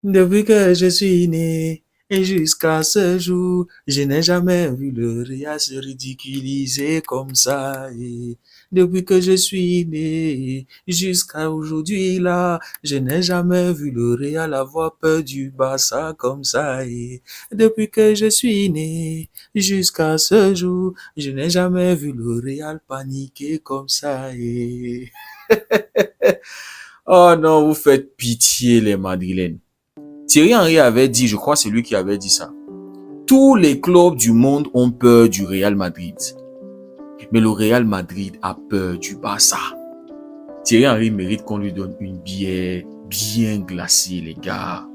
Depuis que je suis né et jusqu'à ce jour, je n'ai jamais vu le Real se ridiculiser comme ça. Et depuis que je suis né jusqu'à aujourd'hui là, je n'ai jamais vu le Real avoir peur du Barça comme ça. Et depuis que je suis né jusqu'à ce jour, je n'ai jamais vu le Real paniquer comme ça. Et oh non, vous faites pitié les Madrilènes. Thierry Henry avait dit, je crois c'est lui qui avait dit ça, tous les clubs du monde ont peur du Real Madrid. Mais le Real Madrid a peur du Barça. Thierry Henry mérite qu'on lui donne une bière bien glacée, les gars.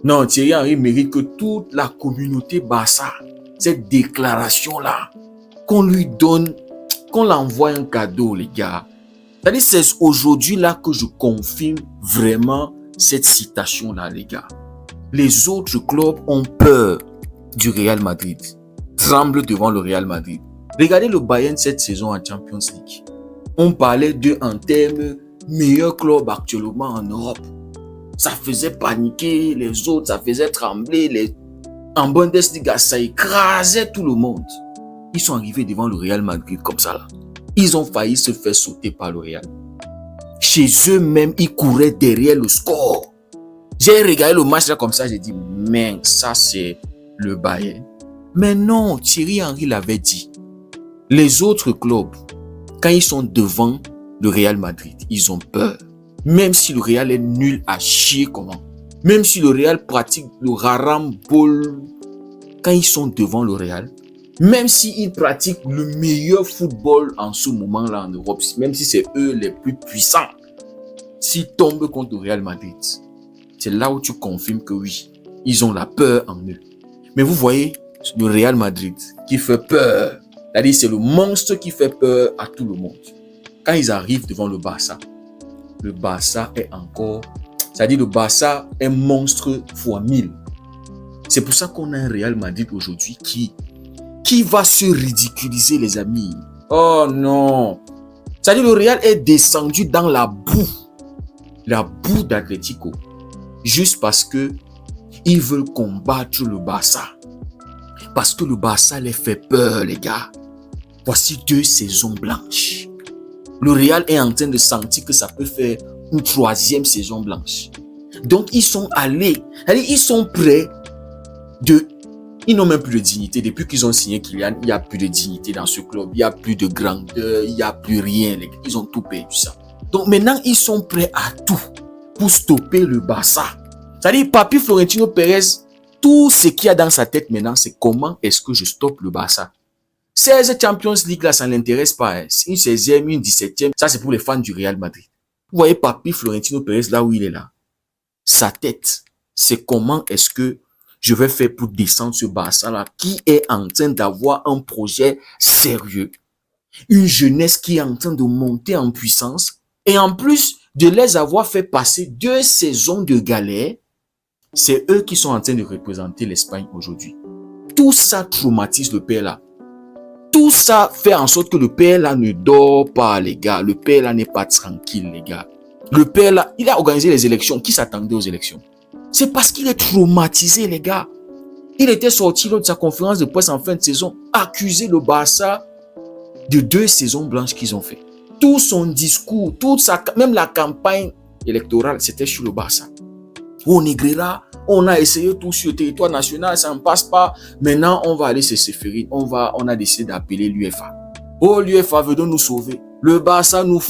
Non, Thierry Henry mérite que toute la communauté Barça, cette déclaration-là, qu'on lui donne, qu'on l'envoie un cadeau, les gars. C'est-à-dire, c'est aujourd'hui là que je confirme vraiment cette citation-là, les gars. Les autres clubs ont peur du Real Madrid, tremblent devant le Real Madrid. Regardez le Bayern cette saison en Champions League. On parlait d'eux en termes meilleur club actuellement en Europe. Ça faisait paniquer les autres, ça faisait trembler. En Bundesliga, ça écrasait tout le monde. Ils sont arrivés devant le Real Madrid comme ça là. Ils ont failli se faire sauter par le Real. Chez eux-mêmes, ils couraient derrière le score. J'ai regardé le match là comme ça, j'ai dit, mince, ça c'est le Bayern. Mais non, Thierry Henry l'avait dit. Les autres clubs, quand ils sont devant le Real Madrid, ils ont peur. Même si le Real est nul à chier comment. Même si le Real pratique le rarambol, quand ils sont devant le Real, même s'ils pratiquent le meilleur football en ce moment-là en Europe, même si c'est eux les plus puissants, s'ils tombent contre le Real Madrid, c'est là où tu confirmes que oui, ils ont la peur en eux. Mais vous voyez, le Real Madrid qui fait peur, c'est-à-dire c'est le monstre qui fait peur à tout le monde. Quand ils arrivent devant le Barça est encore, c'est-à-dire le Barça est monstre fois 1000. C'est pour ça qu'on a un Real Madrid aujourd'hui qui va se ridiculiser, les amis. Oh non! C'est-à-dire le Real est descendu dans la boue d'Atlético. Juste parce que ils veulent combattre le Barça. Parce que le Barça les fait peur, les gars. Voici 2 saisons blanches. Le Real est en train de sentir que ça peut faire une 3e saison blanche. Donc, ils sont allés. Ils sont prêts de... Ils n'ont même plus de dignité. Depuis qu'ils ont signé Kylian, il n'y a plus de dignité dans ce club. Il n'y a plus de grandeur. Il n'y a plus rien, les gars. Ils ont tout perdu ça. Donc, maintenant, ils sont prêts à tout pour stopper le Barça. C'est-à-dire, Papi Florentino Pérez, tout ce qu'il y a dans sa tête maintenant, c'est comment est-ce que je stoppe le Barça. 16 Champions League, là, ça ne l'intéresse pas. Hein. Une 16e, une 17e, ça c'est pour les fans du Real Madrid. Vous voyez Papi Florentino Pérez, là où il est là. Sa tête, c'est comment est-ce que je vais faire pour descendre ce Barça-là, qui est en train d'avoir un projet sérieux. Une jeunesse qui est en train de monter en puissance. Et en plus de les avoir fait passer 2 saisons de galère, c'est eux qui sont en train de représenter l'Espagne aujourd'hui. Tout ça traumatise le père là. Tout ça fait en sorte que le père là ne dort pas, les gars. Le père là n'est pas tranquille, les gars. Le père là, il a organisé les élections. Qui s'attendait aux élections? C'est parce qu'il est traumatisé, les gars. Il était sorti lors de sa conférence de presse en fin de saison, accusé le Barça de 2 saisons blanches qu'ils ont fait. Tout son discours, même la campagne électorale, c'était sur le Barça. Au Negreira, on a essayé tout sur le territoire national, ça ne passe pas. Maintenant, on va aller se séférer. On a décidé d'appeler l'UEFA. Oh, l'UEFA veut nous sauver. Le Barça nous...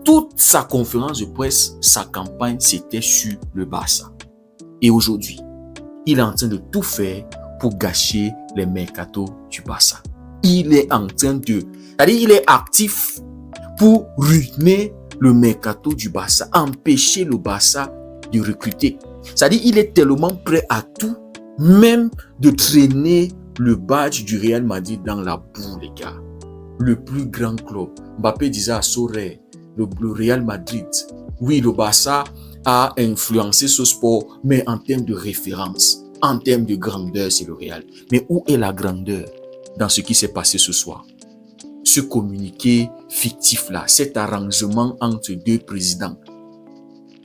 Toute sa conférence de presse, sa campagne, c'était sur le Barça. Et aujourd'hui, il est en train de tout faire pour gâcher les mercatos du Barça. Il est en train de... C'est-à-dire, il est actif pour ruiner le mercato du Barça, empêcher le Barça de recruter. C'est-à-dire, il est tellement prêt à tout, même de traîner le badge du Real Madrid dans la boue, les gars. Le plus grand club. Mbappé disait à Soré, le Real Madrid. Oui, le Barça a influencé ce sport, mais en termes de référence, en termes de grandeur, c'est le Real. Mais où est la grandeur dans ce qui s'est passé ce soir? Ce communiqué fictif-là, cet arrangement entre 2 présidents.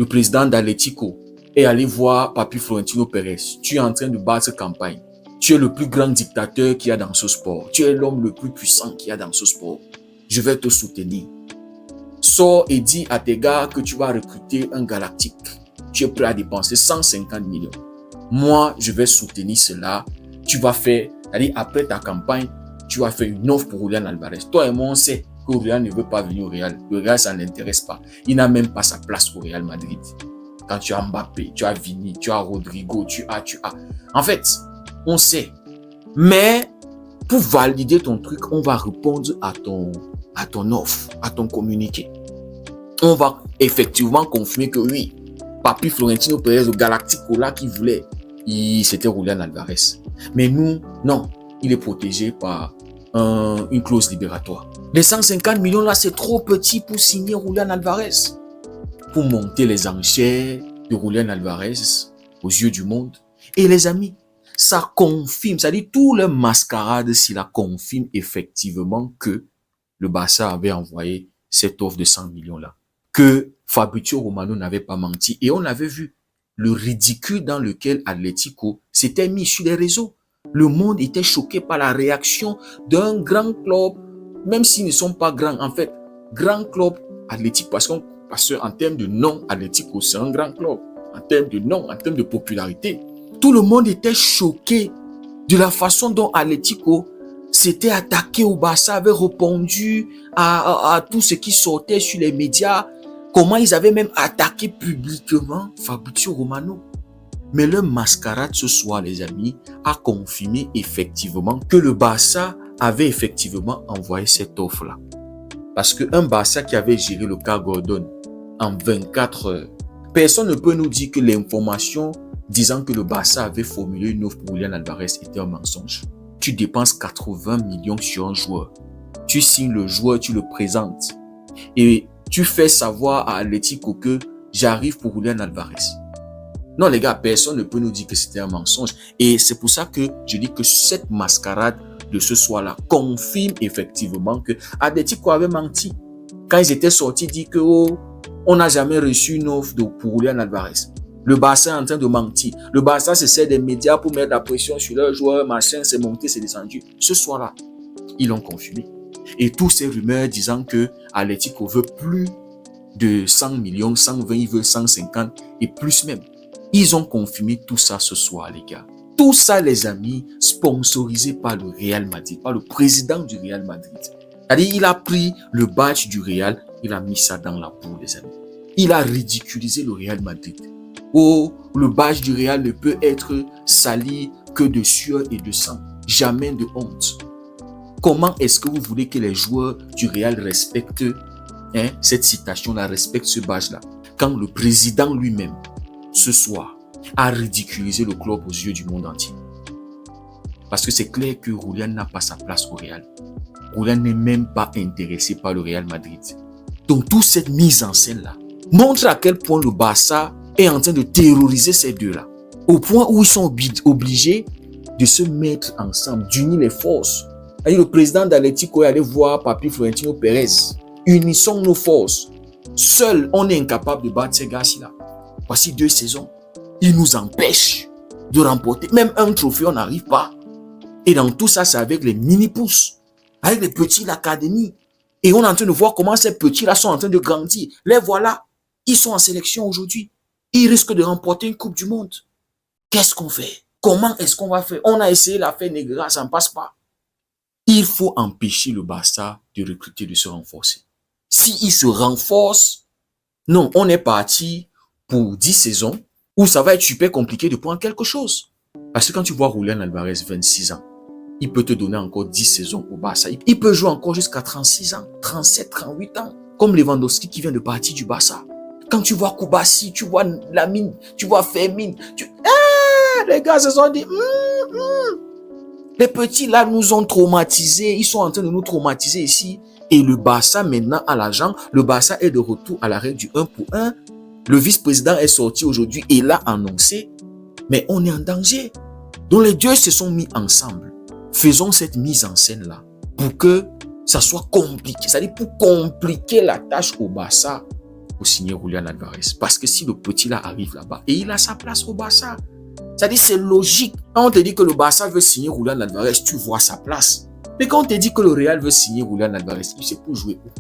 le président d'Atlético est allé voir Papi Florentino Pérez. Tu es en train de battre campagne. Tu es le plus grand dictateur qu'il y a dans ce sport. Tu es l'homme le plus puissant qu'il y a dans ce sport. Je vais te soutenir. Sors et dis à tes gars que tu vas recruter un galactique. Tu es prêt à dépenser 150 millions. Moi, je vais soutenir cela. Tu vas faire, c'est-à-dire après ta campagne, tu vas faire une offre pour Julián Alvarez. Toi et moi, on sait que Julián ne veut pas venir au Real. Le Real, ça ne l'intéresse pas. Il n'a même pas sa place au Real Madrid. Quand tu as Mbappé, tu as Vini, tu as Rodrigo, tu as. En fait, on sait. Mais pour valider ton truc, on va répondre à ton offre, à ton communiqué. On va effectivement confirmer que oui, Papi Florentino Pérez, le Galactico là qui voulait, c'était Julián Alvarez. Mais nous, non, il est protégé par une clause libératoire. Les 150 millions là, c'est trop petit pour signer Julián Alvarez. Pour monter les enchères de Julián Alvarez aux yeux du monde. Et les amis, ça confirme, ça dit tout le mascarade, s'il confirme effectivement que le Barça avait envoyé cette offre de 100 millions là. Que Fabrizio Romano n'avait pas menti. Et on avait vu le ridicule dans lequel Atlético s'était mis sur les réseaux. Le monde était choqué par la réaction d'un grand club, même s'ils ne sont pas grands. En fait, grand club Atlético, parce qu'en termes de nom, Atlético, c'est un grand club. En termes de nom, en termes de popularité. Tout le monde était choqué de la façon dont Atlético s'était attaqué au Barça, avait répondu à tout ce qui sortait sur les médias. Comment ils avaient même attaqué publiquement Fabrizio Romano. Mais le mascarade ce soir, les amis, a confirmé effectivement que le Barça avait effectivement envoyé cette offre-là. Parce qu'un Barça qui avait géré le cas Gordon en 24 heures, personne ne peut nous dire que l'information disant que le Barça avait formulé une offre pour Julián Alvarez était un mensonge. Tu dépenses 80 millions sur un joueur. Tu signes le joueur, tu le présentes. Et tu fais savoir à Atlético que j'arrive pour Julián Alvarez. Non les gars, personne ne peut nous dire que c'était un mensonge. Et c'est pour ça que je dis que cette mascarade de ce soir-là confirme effectivement que Atlético avait menti. Quand ils étaient sortis, dit que on n'a jamais reçu une offre pour Julián Alvarez. Le Barça est en train de mentir. Le Barça se sert des médias pour mettre la pression sur leurs joueurs, machin, c'est monté, c'est descendu. Ce soir-là, ils l'ont confirmé. Et tous ces rumeurs disant que Atlético veut plus de 100 millions, 120, il veut 150 et plus même. Ils ont confirmé tout ça ce soir, les gars. Tout ça, les amis, sponsorisé par le Real Madrid, par le président du Real Madrid. C'est-à-dire, il a pris le badge du Real, il a mis ça dans la boue, les amis. Il a ridiculisé le Real Madrid. Oh, le badge du Real ne peut être sali que de sueur et de sang. Jamais de honte. Comment est-ce que vous voulez que les joueurs du Real respectent cette citation-là, respectent ce badge-là, quand le président lui-même, ce soir, a ridiculisé le club aux yeux du monde entier? Parce que c'est clair que Julián n'a pas sa place au Real. Julián n'est même pas intéressé par le Real Madrid. Donc, toute cette mise en scène-là montre à quel point le Barça est en train de terroriser ces deux-là. Au point où ils sont obligés de se mettre ensemble, d'unir les forces. Et le président d'Atlético est allé voir Papi Florentino Pérez. Unissons nos forces. Seul, on est incapable de battre ces gars-là. Voici 2 saisons. Ils nous empêchent de remporter. Même un trophée, on n'arrive pas. Et dans tout ça, c'est avec les mini-pousses. Avec les petits de l'académie. Et on est en train de voir comment ces petits-là sont en train de grandir. Les voilà. Ils sont en sélection aujourd'hui. Ils risquent de remporter une Coupe du Monde. Qu'est-ce qu'on fait? Comment est-ce qu'on va faire? On a essayé l'affaire Negreira, ça ne passe pas. Il faut empêcher le Barça de recruter, de se renforcer. S'il se renforce, non, on est parti pour 10 saisons où ça va être super compliqué de prendre quelque chose. Parce que quand tu vois Julián Alvarez, 26 ans, il peut te donner encore 10 saisons au Barça. Il peut jouer encore jusqu'à 36 ans, 37, 38 ans. Comme Lewandowski qui vient de partir du Barça. Quand tu vois Koubassi, tu vois Lamine, tu vois Fermin, les gars se sont dit, les petits là nous ont traumatisés, ils sont en train de nous traumatiser ici. Et le Barça maintenant à l'argent, le Barça est de retour à la règle du 1 pour 1. Le vice-président est sorti aujourd'hui et l'a annoncé, mais on est en danger. Donc les deux se sont mis ensemble. Faisons cette mise en scène là pour que ça soit compliqué. C'est-à-dire pour compliquer la tâche au Barça. pour signer Julian Alvarez. Parce que si le petit là arrive là-bas et il a sa place au Barça, c'est-à-dire c'est logique. Quand on te dit que le Barça veut signer Julian Alvarez, tu vois sa place. Mais quand on te dit que le Real veut signer Julian Alvarez, il sait pour jouer où?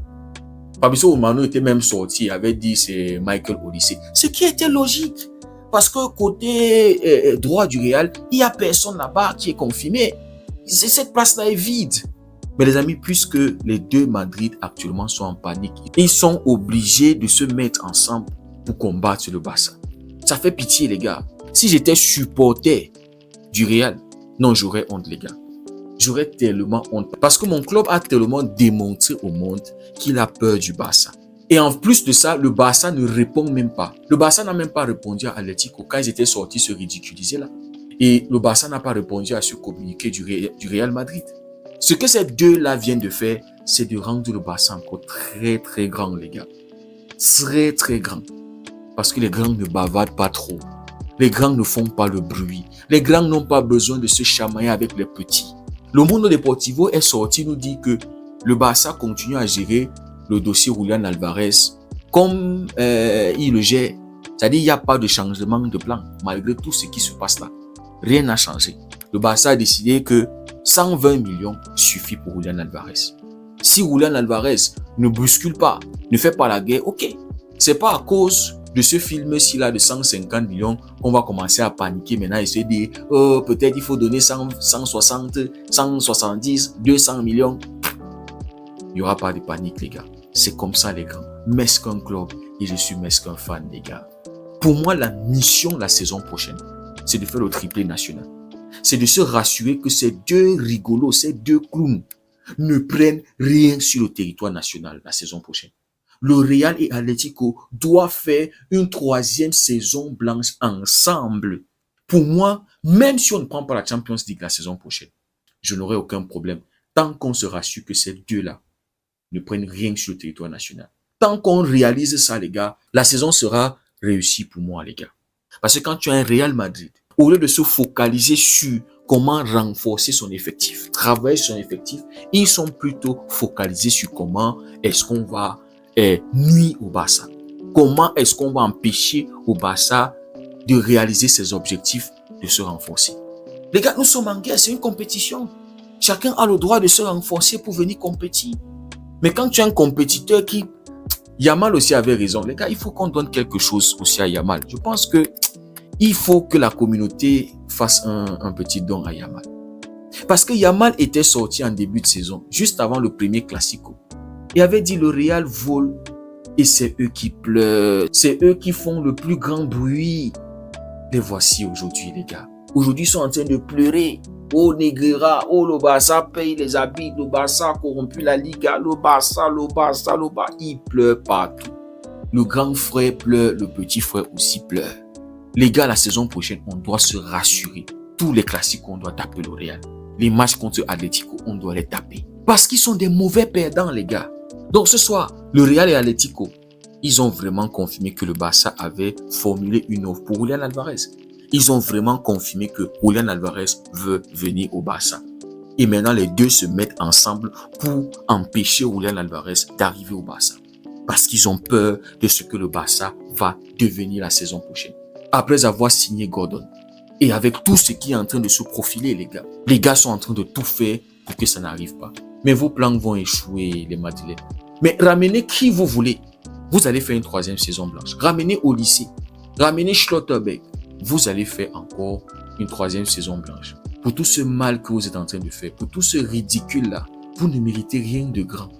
Fabrizio Romano était même sorti, il avait dit c'est Michael Olise. Ce qui était logique. Parce que côté droit du Real, il n'y a personne là-bas qui est confirmé. Cette place-là est vide. Mais les amis, puisque les deux Madrid actuellement sont en panique, ils sont obligés de se mettre ensemble pour combattre le Barça. Ça fait pitié les gars. Si j'étais supporter du Real, non, j'aurais honte les gars. J'aurais tellement honte. Parce que mon club a tellement démontré au monde qu'il a peur du Barça. Et en plus de ça, le Barça ne répond même pas. Le Barça n'a même pas répondu à Atlético quand ils étaient sortis se ridiculiser là. Et le Barça n'a pas répondu à ce communiqué du Real Madrid. Ce que ces deux-là viennent de faire, c'est de rendre le Barça encore très très grand les gars. Très très grand. Parce que les grands ne bavardent pas trop. Les grands ne font pas le bruit. Les grands n'ont pas besoin de se chamailler avec les petits. Le Mundo Deportivo est sorti nous dit que le Barça continue à gérer le dossier Julian Alvarez comme il le gère. C'est-à-dire qu'il n'y a pas de changement de plan malgré tout ce qui se passe là. Rien n'a changé. Le Barça a décidé que 120 millions suffit pour Julian Alvarez. Si Julian Alvarez ne bouscule pas, ne fait pas la guerre, ok. C'est pas à cause de ce film-ci là de 150 millions qu'on va commencer à paniquer maintenant et se dire oh, peut-être il faut donner 160, 170, 200 millions. Il n'y aura pas de panique les gars. C'est comme ça les gars. Mesquin club et je suis mesquin fan les gars. Pour moi, la mission la saison prochaine, c'est de faire le triplé national. C'est de se rassurer que ces deux rigolos, ces deux clowns ne prennent rien sur le territoire national la saison prochaine. Le Real et Atlético doivent faire une troisième saison blanche ensemble. Pour moi, même si on ne prend pas la Champions League la saison prochaine, je n'aurai aucun problème tant qu'on se rassure que ces deux-là ne prennent rien sur le territoire national. Tant qu'on réalise ça, les gars, la saison sera réussie pour moi, les gars. Parce que quand tu as un Real Madrid, au lieu de se focaliser sur comment renforcer son effectif, travailler sur son effectif, ils sont plutôt focalisés sur comment est-ce qu'on va nuire au Barça. Comment est-ce qu'on va empêcher au Barça de réaliser ses objectifs, de se renforcer. Les gars, nous sommes en guerre, c'est une compétition. Chacun a le droit de se renforcer pour venir compétir. Mais quand tu es un compétiteur qui... Yamal aussi avait raison. Les gars, il faut qu'on donne quelque chose aussi à Yamal. Je pense que il faut que la communauté fasse un petit don à Yamal. Parce que Yamal était sorti en début de saison, juste avant le premier Classico. Il avait dit le Real vole et c'est eux qui pleurent. C'est eux qui font le plus grand bruit. Les voici aujourd'hui, les gars. Aujourd'hui, ils sont en train de pleurer. Oh Negreira, oh le Barça paye les habits, le Barça a corrompu la Liga, le Barça. Ils pleurent partout. Le grand frère pleure, le petit frère aussi pleure. Les gars, la saison prochaine, on doit se rassurer. Tous les classiques, on doit taper le Real. Les matchs contre Atlético, on doit les taper. Parce qu'ils sont des mauvais perdants, les gars. Donc ce soir, le Real et Atlético, ils ont vraiment confirmé que le Barça avait formulé une offre pour Julian Alvarez. Ils ont vraiment confirmé que Julian Alvarez veut venir au Barça. Et maintenant, les deux se mettent ensemble pour empêcher Julian Alvarez d'arriver au Barça. Parce qu'ils ont peur de ce que le Barça va devenir la saison prochaine. Après avoir signé Gordon. Et avec tout ce qui est en train de se profiler, les gars. Les gars sont en train de tout faire pour que ça n'arrive pas. Mais vos plans vont échouer, les Madrilènes. Mais ramenez qui vous voulez. Vous allez faire une troisième saison blanche. Ramenez au lycée. Ramenez Schlotterbeck. Vous allez faire encore une troisième saison blanche. Pour tout ce mal que vous êtes en train de faire, pour tout ce ridicule-là, vous ne méritez rien de grand.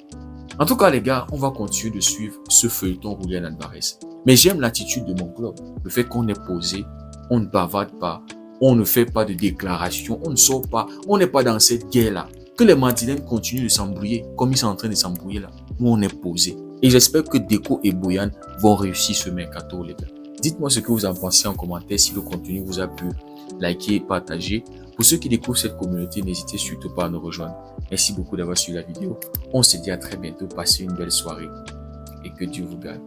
En tout cas, les gars, on va continuer de suivre ce feuilleton Julian Alvarez. Mais j'aime l'attitude de mon club. Le fait qu'on est posé, on ne bavarde pas, on ne fait pas de déclarations, on ne sort pas, on n'est pas dans cette guerre-là. Que les Madrilènes continuent de s'embrouiller comme ils sont en train de s'embrouiller là. Nous, on est posé. Et j'espère que Deco et Boyan vont réussir ce mercato, les gars. Dites-moi ce que vous en pensez en commentaire si le contenu vous a plu. Likez et partagez. Pour ceux qui découvrent cette communauté, n'hésitez surtout pas à nous rejoindre. Merci beaucoup d'avoir suivi la vidéo. On se dit à très bientôt. Passez une belle soirée et que Dieu vous garde.